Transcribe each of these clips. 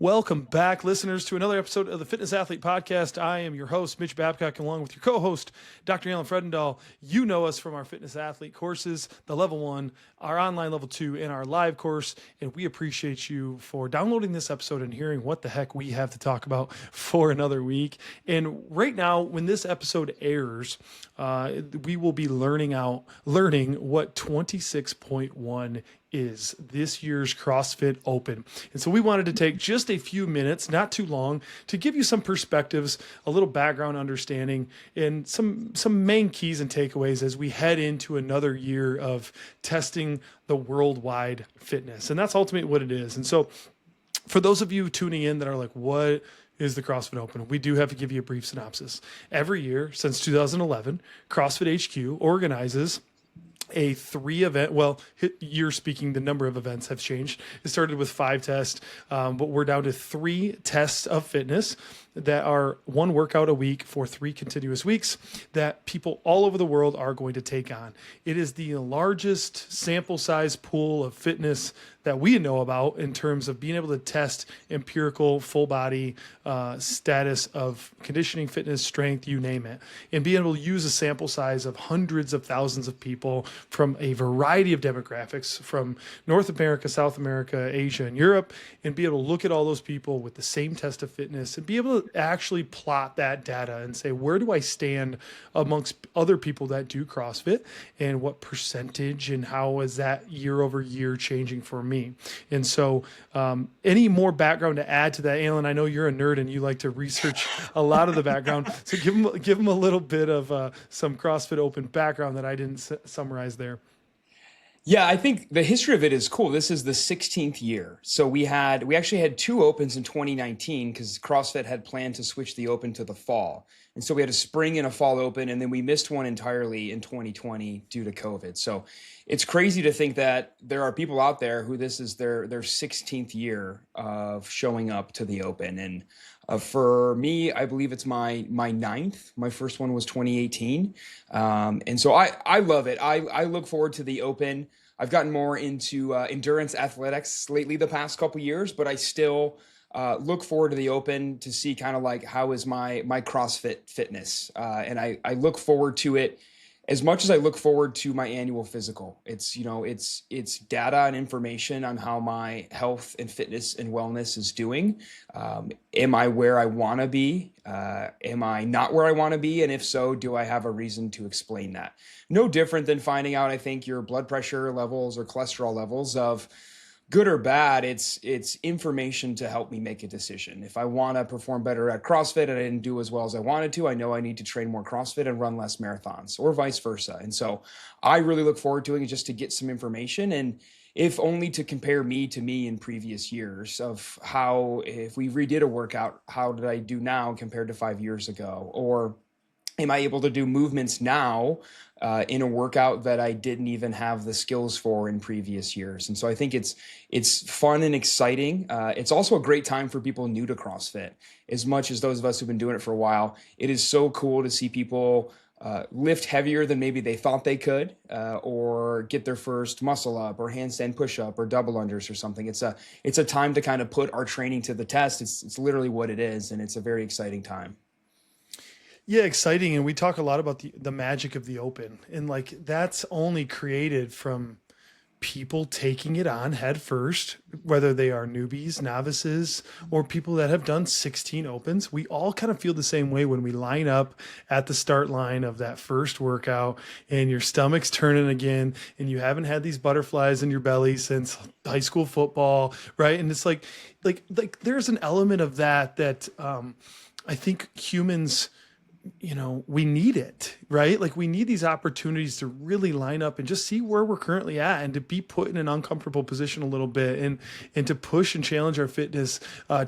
Welcome back, listeners, to another episode of the Fitness Athlete Podcast. I am your host, Mitch Babcock, along with your co-host, Dr. Alan Fredendahl. You know us from our Fitness Athlete courses, the Level 1, our online Level 2, and our live course, and we appreciate you for downloading this episode and hearing what the heck we have to talk about for another week. And right now, when this episode airs, we will be learning what 26.1 is this year's CrossFit Open. And so we wanted to take just a few minutes, not too long, to give you some perspectives, a little background understanding, and some main keys and takeaways as we head into another year of testing the worldwide fitness. And that's ultimately what it is. And so for those of you tuning in that are like, what is the CrossFit Open? We do have to give you a brief synopsis. Every year since 2011, CrossFit HQ organizes a 3-event, well, you're speaking, the number of events have changed. It started with 5 tests, but we're down to 3 tests of fitness that are 1 workout a week for 3 continuous weeks that people all over the world are going to take on. It is the largest sample size pool of fitness that we know about in terms of being able to test empirical full body status of conditioning, fitness, strength, you name it, and being able to use a sample size of hundreds of thousands of people from a variety of demographics from North America, South America, Asia, and Europe, and be able to look at all those people with the same test of fitness and be able to actually plot that data and say, where do I stand amongst other people that do CrossFit, and what percentage and how is that year over year changing for me? And so any more background to add to that, Alan? I know you're a nerd and you like to research a lot of the background. So give them a little bit of some CrossFit Open background that I didn't summarize there. Yeah, I think the history of it is cool. This is the 16th year. So we actually had 2 opens in 2019 because CrossFit had planned to switch the open to the fall. And so we had a spring and a fall open, and then we missed one entirely in 2020 due to COVID. So it's crazy to think that there are people out there who this is their 16th year of showing up to the open. And for me, I believe it's my 9th. My first one was 2018. And so I love it. I look forward to the open. I've gotten more into endurance athletics lately the past couple years, but I still look forward to the open to see kind of like how is my CrossFit fitness. And I look forward to it as much as I look forward to my annual physical. It's data and information on how my health and fitness and wellness is doing. Am I where I want to be? Am I not where I want to be? And if so, do I have a reason to explain that? No different than finding out, I think, your blood pressure levels or cholesterol levels of good or bad. It's information to help me make a decision. If I want to perform better at CrossFit and I didn't do as well as I wanted to, I know I need to train more CrossFit and run less marathons, or vice versa. And so I really look forward to doing it just to get some information, and if only to compare me to me in previous years of how, if we redid a workout, how did I do now compared to 5 years ago? Or am I able to do movements now in a workout that I didn't even have the skills for in previous years? And so I think it's fun and exciting. It's also a great time for people new to CrossFit. As much as those of us who've been doing it for a while, it is so cool to see people lift heavier than maybe they thought they could, or get their first muscle up or handstand push-up or double unders or something. It's a time to kind of put our training to the test. It's literally what it is, and it's a very exciting time. Yeah, exciting. And we talk a lot about the magic of the open, and like that's only created from people taking it on head first, whether they are newbies, novices, or people that have done 16 opens. We all kind of feel the same way when we line up at the start line of that first workout and your stomach's turning again and you haven't had these butterflies in your belly since high school football, right? And it's like there's an element of that I think humans, we need it, right? Like we need these opportunities to really line up and just see where we're currently at, and to be put in an uncomfortable position a little bit, and to push and challenge our fitness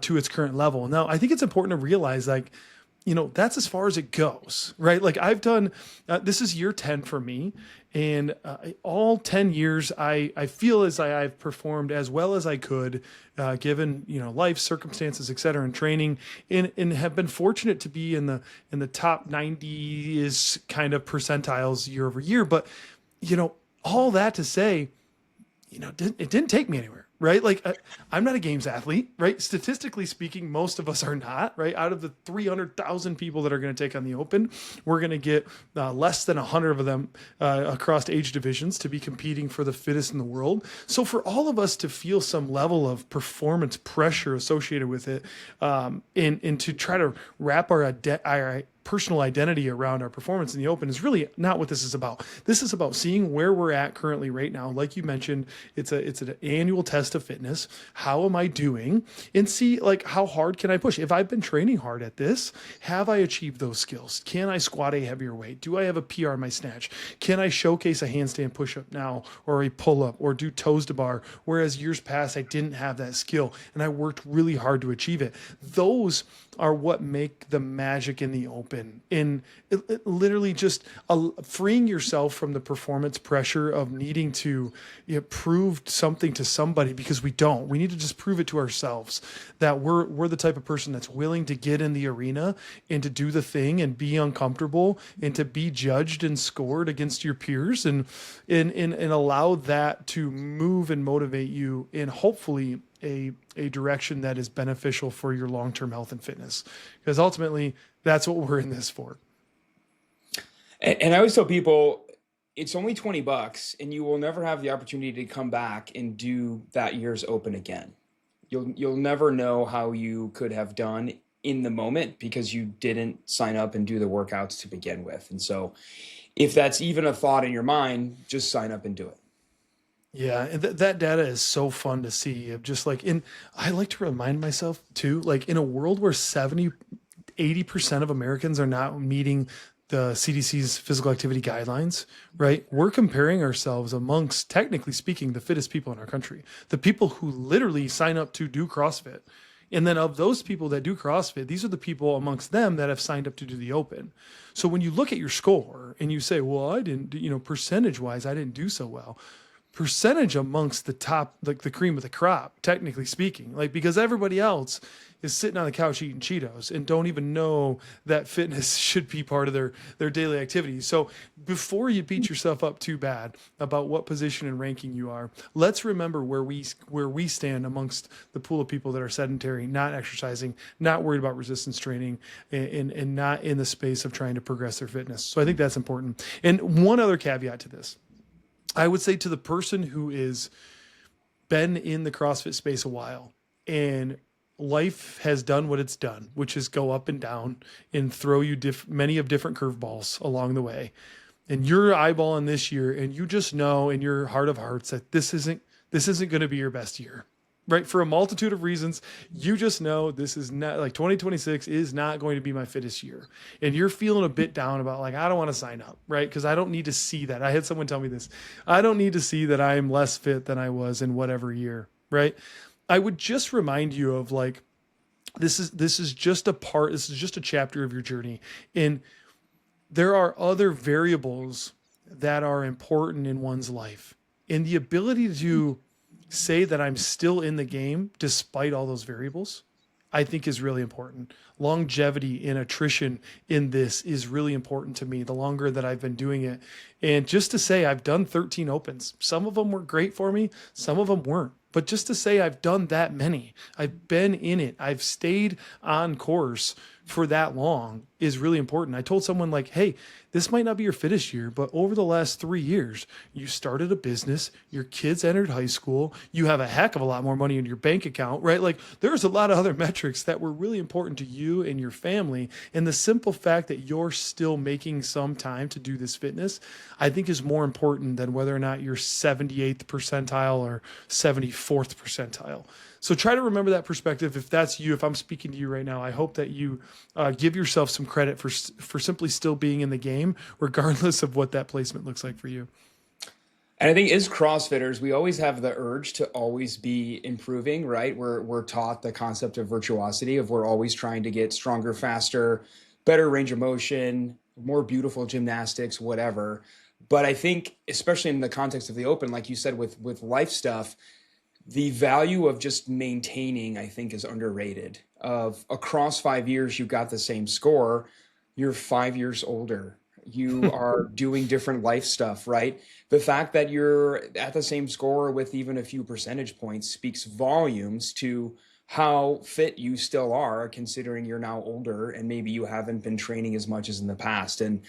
to its current level. Now, I think it's important to realize that's as far as it goes, right? Like I've done, this is year 10 for me. And all 10 years, I feel as I've performed as well as I could, given life circumstances, et cetera, and training, and have been fortunate to be in the top 90 is kind of percentiles year over year. But all that to say, it didn't take me anywhere. right? Like I'm not a games athlete, right? Statistically speaking, most of us are not, right? Out of the 300,000 people that are going to take on the Open, we're going to get less than 100 of them across age divisions to be competing for the fittest in the world. So for all of us to feel some level of performance pressure associated with it, and to try to wrap our personal identity around our performance in the Open is really not what this is about. This is about seeing where we're at currently right now. Like you mentioned, it's an annual test of fitness. How am I doing? And see like how hard can I push? If I've been training hard at this, have I achieved those skills? Can I squat a heavier weight? Do I have a PR in my snatch? Can I showcase a handstand push-up now or a pull-up or do toes to bar? Whereas years past, I didn't have that skill and I worked really hard to achieve it. Those are what make the magic in the Open. In it literally just freeing yourself from the performance pressure of needing to prove something to somebody, because we don't. We need to just prove it to ourselves that we're the type of person that's willing to get in the arena and to do the thing and be uncomfortable and to be judged and scored against your peers and allow that to move and motivate you in hopefully a direction that is beneficial for your long-term health and fitness, because ultimately that's what we're in this for. And I always tell people it's only $20 and you will never have the opportunity to come back and do that year's Open again. You'll never know how you could have done in the moment because you didn't sign up and do the workouts to begin with. And so if that's even a thought in your mind, just sign up and do it. Yeah, and that data is so fun to see. Of just like I like to remind myself too, like in a world where 80% of Americans are not meeting the CDC's physical activity guidelines, right? We're comparing ourselves amongst, technically speaking, the fittest people in our country, the people who literally sign up to do CrossFit. And then of those people that do CrossFit, these are the people amongst them that have signed up to do the Open. So when you look at your score and you say, well, I didn't, percentage wise, I didn't do so well. Percentage amongst the top, like the cream of the crop, technically speaking, like because everybody else is sitting on the couch eating Cheetos and don't even know that fitness should be part of their daily activities. So before you beat yourself up too bad about what position and ranking you are, let's remember where we stand amongst the pool of people that are sedentary, not exercising, not worried about resistance training, and not in the space of trying to progress their fitness. So I think that's important. And one other caveat to this. I would say to the person who is been in the CrossFit space a while and life has done what it's done, which is go up and down and throw you many of different curveballs along the way. And you're eyeballing this year and you just know in your heart of hearts that this isn't going to be your best year. Right? For a multitude of reasons, you just know this is not like 2026 is not going to be my fittest year. And you're feeling a bit down about like, I don't want to sign up, right? Because I don't need to see that. I had someone tell me this. I don't need to see that I am less fit than I was in whatever year, right? I would just remind you of like, this is just a chapter of your journey. And there are other variables that are important in one's life. And the ability to say that I'm still in the game despite all those variables, I think is really important. Longevity and attrition in this is really important to me the longer that I've been doing it. And just to say I've done 13 Opens. Some of them were great for me. Some of them weren't. But just to say I've done that many, I've been in it, I've stayed on course for that long is really important. I told someone like, hey, this might not be your fittest year, but over the last 3 years, you started a business, your kids entered high school, you have a heck of a lot more money in your bank account, right? Like there's a lot of other metrics that were really important to you and your family. And the simple fact that you're still making some time to do this fitness, I think is more important than whether or not you're 78th percentile or 74th percentile. So try to remember that perspective. If that's you, if I'm speaking to you right now, I hope that you give yourself some credit for simply still being in the game, regardless of what that placement looks like for you. And I think as CrossFitters, we always have the urge to always be improving, right? We're taught the concept of virtuosity, of we're always trying to get stronger, faster, better range of motion, more beautiful gymnastics, whatever. But I think, especially in the context of the Open, like you said, with life stuff, the value of just maintaining, I think, is underrated. Of across 5 years, you got the same score, you're 5 years older. You are doing different life stuff, right? The fact that you're at the same score with even a few percentage points speaks volumes to how fit you still are, considering you're now older and maybe you haven't been training as much as in the past. And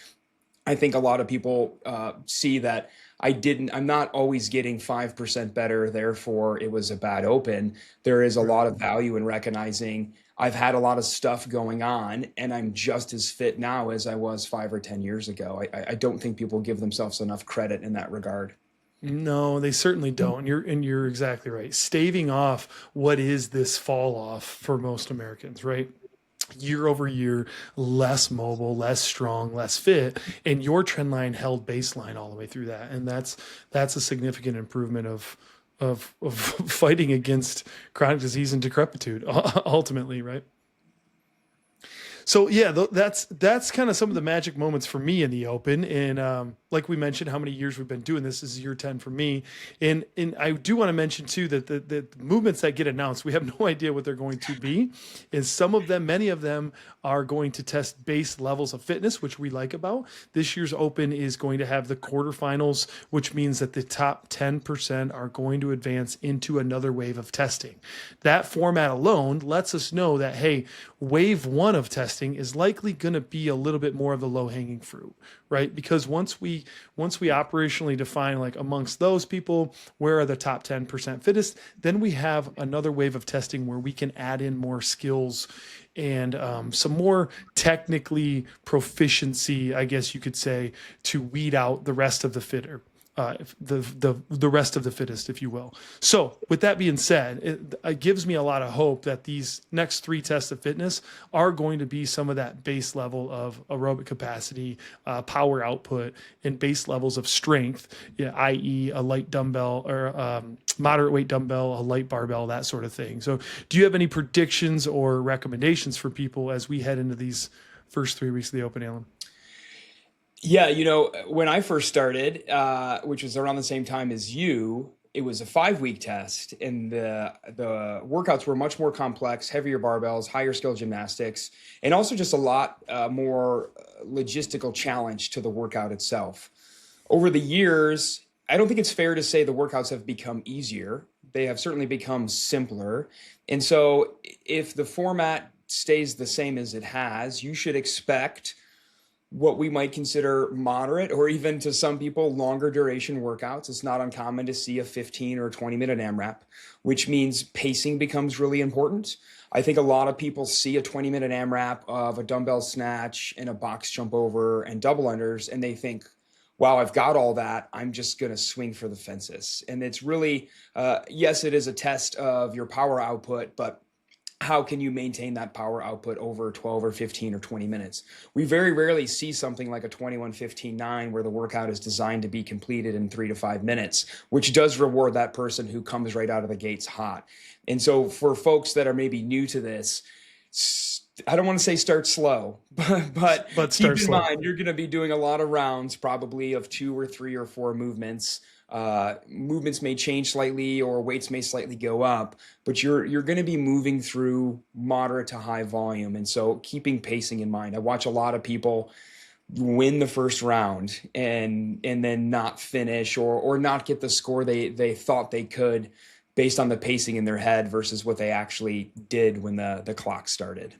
I think a lot of people see that I'm not always getting 5% better, therefore it was a bad open. There is a lot of value in recognizing I've had a lot of stuff going on and I'm just as fit now as I was 5 or 10 years ago. I don't think people give themselves enough credit in that regard. No, they certainly don't. And you're exactly right. Staving off what is this fall off for most Americans, right? Year over year, less mobile, less strong, less fit, and your trend line held baseline all the way through that. And that's a significant improvement of fighting against chronic disease and decrepitude ultimately, right? So yeah, that's kind of some of the magic moments for me in the open. And like we mentioned, how many years we've been doing this, is year 10 for me. And I do want to mention too that the movements that get announced, we have no idea what they're going to be. And some of them, many of them, are going to test base levels of fitness, which we like about. This year's open is going to have the quarterfinals, which means that the top 10% are going to advance into another wave of testing. That format alone lets us know that, hey, wave one of testing is likely going to be a little bit more of the low hanging fruit, right? Because once we operationally define, like, amongst those people, where are the top 10% fittest, then we have another wave of testing where we can add in more skills and some more technically proficiency, I guess you could say, to weed out the rest of the fitter. The rest of the fittest, if you will. So with that being said, it gives me a lot of hope that these next 3 tests of fitness are going to be some of that base level of aerobic capacity, power output, and base levels of strength, i.e. a light dumbbell or moderate weight dumbbell, a light barbell, that sort of thing. So do you have any predictions or recommendations for people as we head into these first 3 weeks of the Open, Alan? Yeah, when I first started, which was around the same time as you, it was a 5-week test, and the workouts were much more complex, heavier barbells, higher skill gymnastics, and also just a lot more logistical challenge to the workout itself. Over the years, I don't think it's fair to say the workouts have become easier. They have certainly become simpler. And so if the format stays the same as it has, you should expect what we might consider moderate, or even to some people, longer duration workouts. It's not uncommon to see a 15 or 20-minute AMRAP, which means pacing becomes really important. I think a lot of people see a 20-minute AMRAP of a dumbbell snatch and a box jump over and double unders, and they think, wow, I've got all that, I'm just going to swing for the fences. And it's really, yes, it is a test of your power output, but how can you maintain that power output over 12 or 15 or 20 minutes? We very rarely see something like a 21-15-9 where the workout is designed to be completed in 3 to 5 minutes, which does reward that person who comes right out of the gates hot. And so for folks that are maybe new to this, I don't want to say start slow, but keep in mind, you're going to be doing a lot of rounds, probably of 2 or 3 or 4 movements. Movements may change slightly, or weights may slightly go up, but you're going to be moving through moderate to high volume. And so keeping pacing in mind. I watch a lot of people win the first round and then not finish or not get the score they thought they could based on the pacing in their head versus what they actually did when the clock started.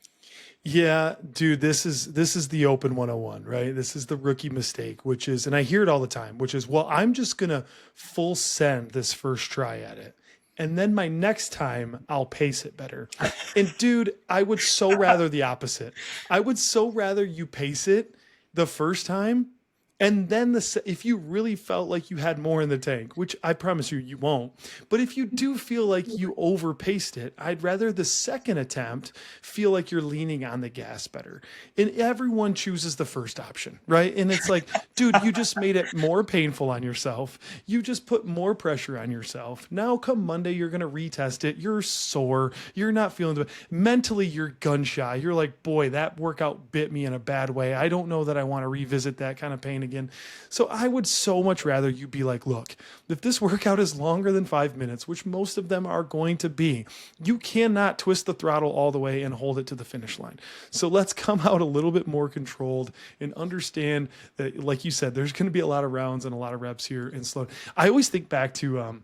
Yeah, dude, this is the Open 101, right? This is the rookie mistake, which is, and I hear it all the time, which is, well, I'm just going to full send this first try at it. And then my next time I'll pace it better. And dude, I would so rather the opposite. I would so rather you pace it the first time. And then if you really felt like you had more in the tank, which I promise you won't, but if you do feel like you overpaced it, I'd rather the second attempt feel like you're leaning on the gas better. And everyone chooses the first option, right? And it's like, dude, you just made it more painful on yourself. You just put more pressure on yourself. Now come Monday, you're going to retest it. You're sore. You're not feeling the mentally, you're gun shy. You're like, boy, that workout bit me in a bad way. I don't know that I want to revisit that kind of pain again. So I would so much rather you be like, look, if this workout is longer than 5 minutes, which most of them are going to be, you cannot twist the throttle all the way and hold it to the finish line. So let's come out a little bit more controlled and understand that, like you said, there's going to be a lot of rounds and a lot of reps here and slow. I always think back to,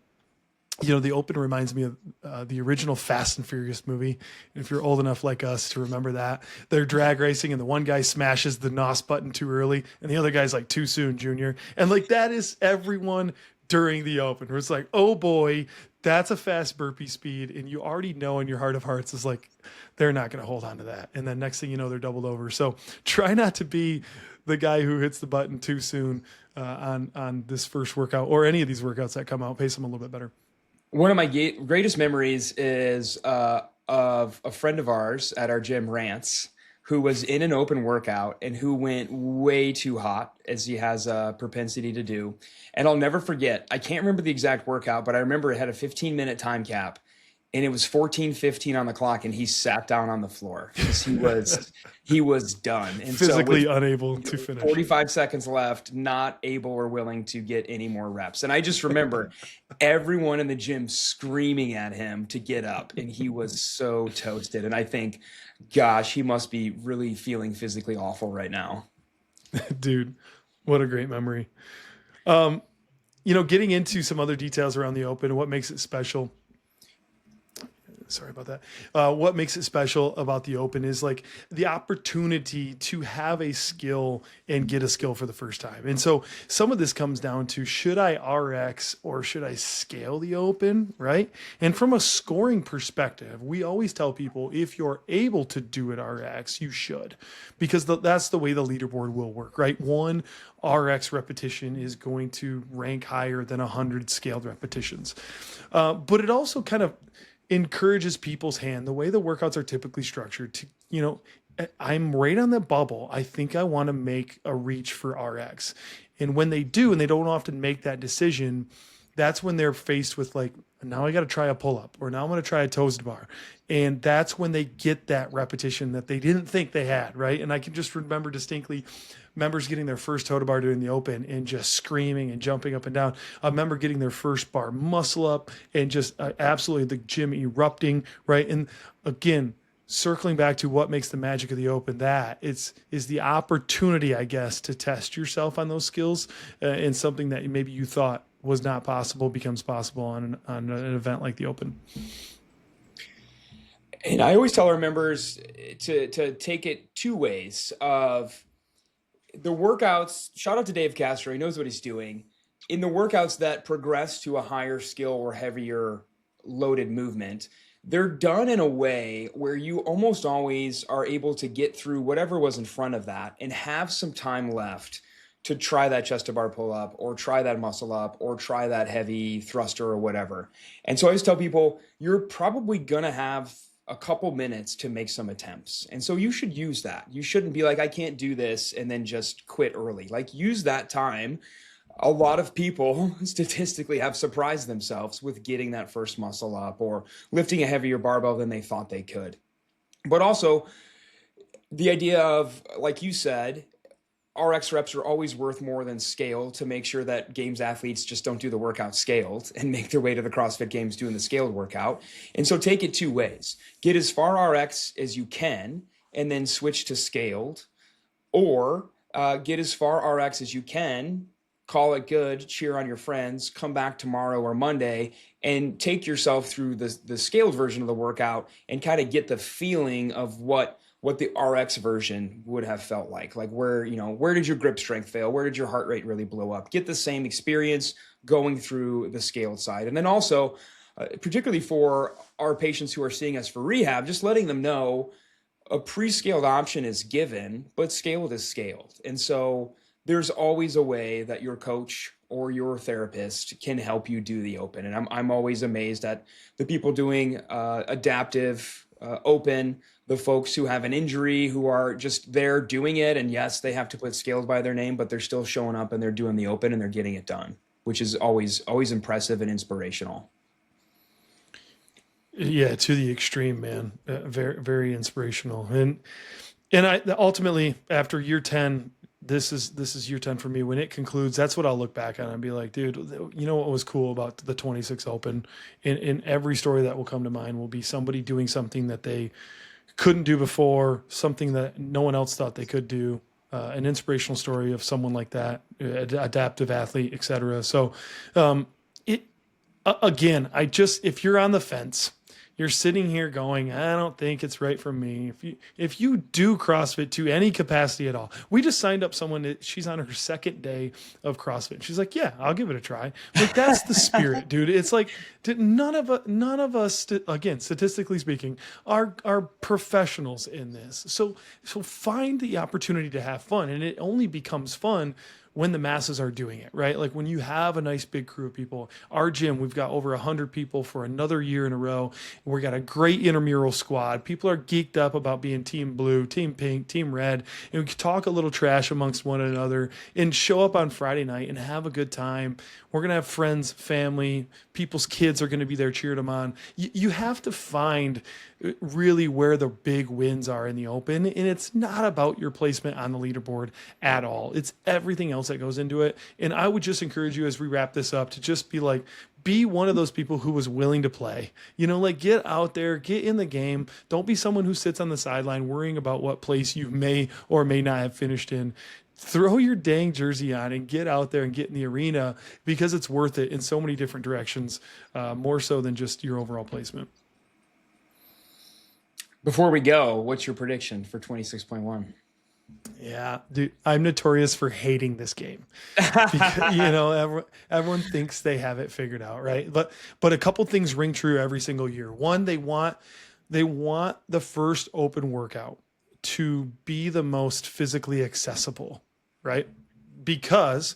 the Open reminds me of the original Fast and Furious movie. If you're old enough like us to remember that, they're drag racing and the one guy smashes the NOS button too early and the other guy's like, too soon, Junior. And like, that is everyone during the Open, where it's like, oh boy, that's a fast burpee speed. And you already know in your heart of hearts is like, they're not going to hold on to that. And then next thing you know, they're doubled over. So try not to be the guy who hits the button too soon on this first workout or any of these workouts that come out. Pace them a little bit better. One of my greatest memories is of a friend of ours at our gym, Rance, who was in an open workout and who went way too hot, as he has a propensity to do. And I'll never forget, I can't remember the exact workout, but I remember it had a 15-minute time cap. And it was 14:15 on the clock, and he sat down on the floor because he was done. And physically unable to finish. 45 seconds left, not able or willing to get any more reps. And I just remember everyone in the gym screaming at him to get up, and he was so toasted. And I think, gosh, he must be really feeling physically awful right now. Dude, what a great memory. Getting into some other details around the Open and what makes it special. Sorry about that. What makes it special about the Open is like the opportunity to have a skill and get a skill for the first time. And so some of this comes down to, should I RX or should I scale the Open, right? And from a scoring perspective, we always tell people, if you're able to do it RX, you should, because that's the way the leaderboard will work, right? One RX repetition is going to rank higher than 100 scaled repetitions. But it also kind of encourages people's hand, the way the workouts are typically structured, to, I'm right on the bubble. I think I want to make a reach for RX. And when they do, and they don't often make that decision, that's when they're faced with like, now I got to try a pull-up, or now I'm going to try a toes bar. And that's when they get that repetition that they didn't think they had, right? And I can just remember distinctly members getting their first toe to bar during the Open and just screaming and jumping up and down. A member getting their first bar muscle up and just absolutely the gym erupting, right? And again, circling back to what makes the magic of the Open, that is the opportunity, I guess, to test yourself on those skills and something that maybe you thought was not possible becomes possible on an event like the Open. And I always tell our members to take it two ways. Of the workouts, shout out to Dave Castro, he knows what he's doing. In the workouts that progress to a higher skill or heavier loaded movement, they're done in a way where you almost always are able to get through whatever was in front of that and have some time left to try that chest to bar pull up, or try that muscle up, or try that heavy thruster or whatever. And so I always tell people, you're probably going to have a couple minutes to make some attempts. And so you should use that. You shouldn't be like, I can't do this, and then just quit early. Like, use that time. A lot of people statistically have surprised themselves with getting that first muscle up or lifting a heavier barbell than they thought they could. But also the idea of, like you said, RX reps are always worth more than scale, to make sure that games athletes just don't do the workout scaled and make their way to the CrossFit Games doing the scaled workout. And so take it two ways. Get as far RX as you can and then switch to scaled, or get as far RX as you can, call it good, cheer on your friends, come back tomorrow or Monday and take yourself through the scaled version of the workout and kind of get the feeling of what the RX version would have felt like where did your grip strength fail? Where did your heart rate really blow up? Get the same experience going through the scaled side. And then also, particularly for our patients who are seeing us for rehab, just letting them know a pre-scaled option is given, but scaled is scaled. And so there's always a way that your coach or your therapist can help you do the Open. And I'm always amazed at the people doing adaptive Open, the folks who have an injury, who are just there doing it. And yes, they have to put scaled by their name, but they're still showing up and they're doing the Open and they're getting it done, which is always impressive and inspirational. Yeah, to the extreme, man. Very, very inspirational. And I ultimately, after year 10, this is year 10 for me. When it concludes, that's what I'll look back on and be like, dude, you know what was cool about the 26 Open? In every story that will come to mind will be somebody doing something that they couldn't do before, something that no one else thought they could do, an inspirational story of someone like that, adaptive athlete, etc. So, again, if you're on the fence, you're sitting here going, I don't think it's right for me. If you do CrossFit to any capacity at all, we just signed up someone that she's on her second day of CrossFit. She's like, yeah, I'll give it a try. Like, that's the spirit, dude. It's like none of us, again, statistically speaking, are professionals in this. So find the opportunity to have fun, and it only becomes fun when the masses are doing it, right? Like when you have a nice big crew of people. Our gym, we've got over 100 people for another year in a row. We got a great intramural squad. People are geeked up about being team blue, team pink, team red, and we can talk a little trash amongst one another and show up on Friday night and have a good time. We're going to have friends, family, people's kids are going to be there cheering them on. You have to find really where the big wins are in the Open, and it's not about your placement on the leaderboard at all. It's everything else that goes into it. And I would just encourage you, as we wrap this up, to just be one of those people who was willing to play. Like, get out there, get in the game. Don't be someone who sits on the sideline worrying about what place you may or may not have finished in. Throw your dang jersey on and get out there and get in the arena, because it's worth it in so many different directions, more so than just your overall placement. Before we go, what's your prediction for 26.1? Yeah, dude, I'm notorious for hating this game. Because, everyone thinks they have it figured out, right? But a couple things ring true every single year. One, they want the first open workout to be the most physically accessible, right? Because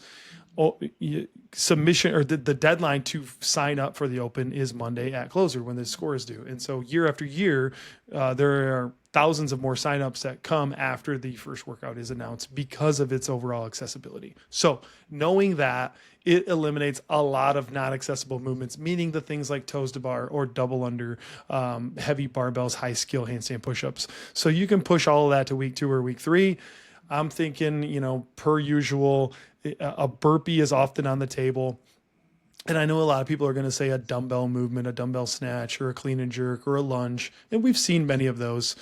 submission, or the deadline to sign up for the Open, is Monday at closer when the score is due. And so year after year, there are thousands of more signups that come after the first workout is announced because of its overall accessibility. So knowing that, it eliminates a lot of non-accessible movements, meaning the things like toes to bar or double under, heavy barbells, high skill handstand push-ups. So you can push all of that to week 2 or week 3. I'm thinking, per usual, a burpee is often on the table. And I know a lot of people are going to say a dumbbell movement, a dumbbell snatch, or a clean and jerk, or a lunge. And we've seen many of those.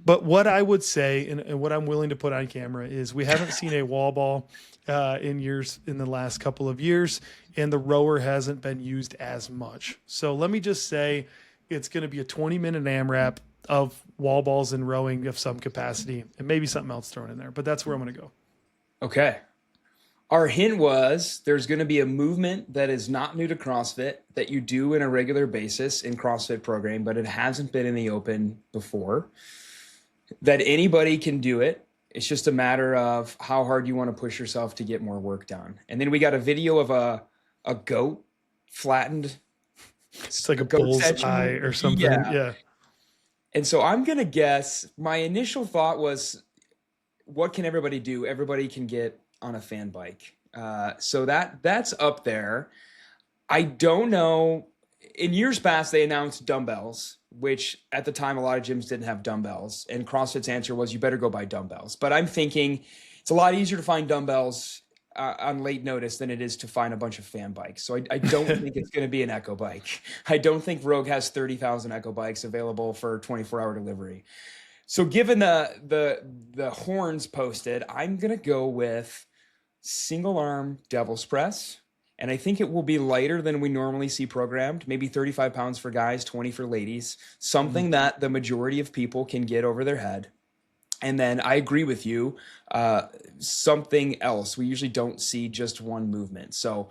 But what I would say, and what I'm willing to put on camera, is we haven't seen a wall ball in the last couple of years, and the rower hasn't been used as much. So let me just say it's going to be a 20-minute AMRAP of wall balls and rowing of some capacity, and maybe something else thrown in there. But that's where I'm going to go. Okay. Our hint was there's going to be a movement that is not new to CrossFit that you do in a regular basis in CrossFit program, but it hasn't been in the Open before, that anybody can do it. It's just a matter of how hard you want to push yourself to get more work done. And then we got a video of a goat flattened. It's like a bull's eye or something. Yeah. And so I'm going to guess, my initial thought was, what can everybody do? Everybody can get on a fan bike. So that's up there. I don't know. In years past, they announced dumbbells, which at the time, a lot of gyms didn't have dumbbells. And CrossFit's answer was, you better go buy dumbbells. But I'm thinking it's a lot easier to find dumbbells on late notice than it is to find a bunch of fan bikes. So I don't think it's going to be an Echo bike. I don't think Rogue has 30,000 Echo bikes available for 24-hour delivery. So given the horns posted, I'm going to go with single arm devil's press. And I think it will be lighter than we normally see programmed, maybe 35 pounds for guys, 20 for ladies, something that the majority of people can get over their head. And then I agree with you, something else. We usually don't see just one movement. So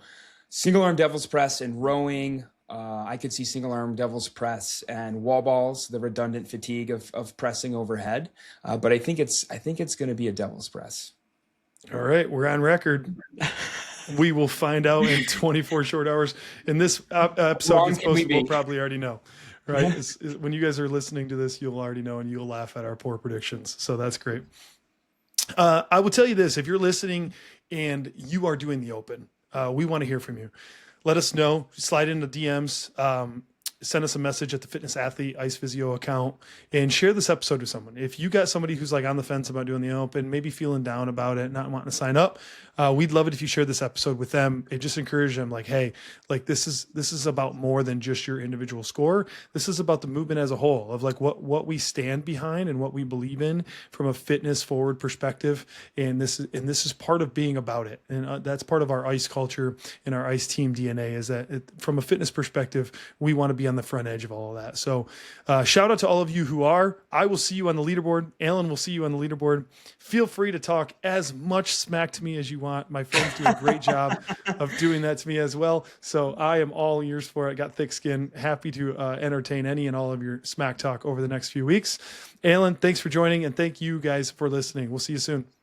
single arm devil's press and rowing. I could see single arm devil's press and wall balls, the redundant fatigue of pressing overhead. But I think it's going to be a devil's press. All right, we're on record. We will find out in 24 short hours. And this episode is posted, we'll probably already know, right? When you guys are listening to this, you'll already know, and you'll laugh at our poor predictions. So that's great. I will tell you this: if you're listening and you are doing the Open, we want to hear from you. Let us know. Slide into DMs. send us a message at the Fitness Athlete Ice Physio account and share this episode with someone. If you got somebody who's like on the fence about doing the Open, maybe feeling down about it, not wanting to sign up, we'd love it if you share this episode with them and just encourage them like, hey, like this is about more than just your individual score. This is about the movement as a whole of like what we stand behind and what we believe in from a fitness forward perspective. And this is part of being about it. And that's part of our ice culture and our ice team DNA is that from a fitness perspective, we want to be on the front edge of all of that. So shout out to all of you who are. I will see you on the leaderboard. Alan will see you on the leaderboard. Feel free to talk as much smack to me as you want. My friends do a great job of doing that to me as well. So I am all ears for it. Got thick skin. Happy to entertain any and all of your smack talk over the next few weeks. Alan, thanks for joining, and thank you guys for listening. We'll see you soon.